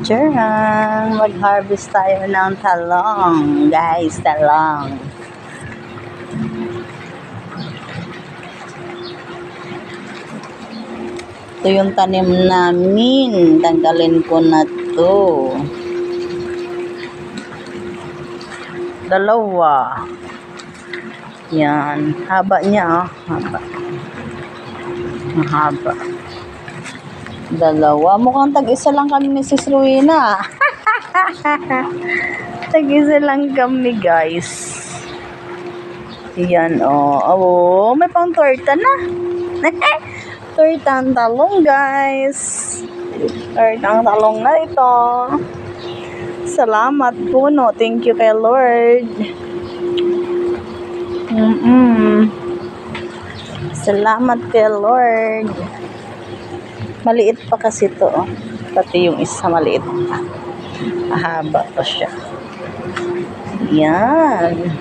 Tiyarang! Mag-harvest tayo ng talong. Guys, talong. Ito yung tanim namin. Tanggalin ko na to. Dalawa. Yan. Haba niya, oh. Haba. Mahaba. Dalawa. Mukhang tag-isa lang kami ni Sis Rowena. Tag-isa lang kami, guys. Yan, oh. Oh, may pang torta na. Torta ang talong, guys. Torta ang talong na ito. Salamat po, no. Thank you kay Lord. Salamat kay Lord. Maliit pa kasi to, oh. Pati yung isa maliit pa. Mahaba pa siya. Yan.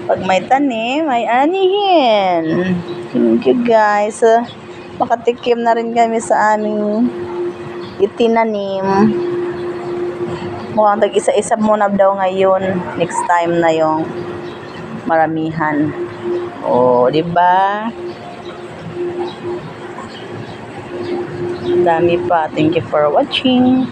Pag may tanim, may anihin. Thank you, guys. Makatikim na rin kami sa aming itinanim. Mukhang tag-isa-isa muna daw ngayon. Next time na yung maramihan. Oh, di ba? Dami pa. Thank you for watching.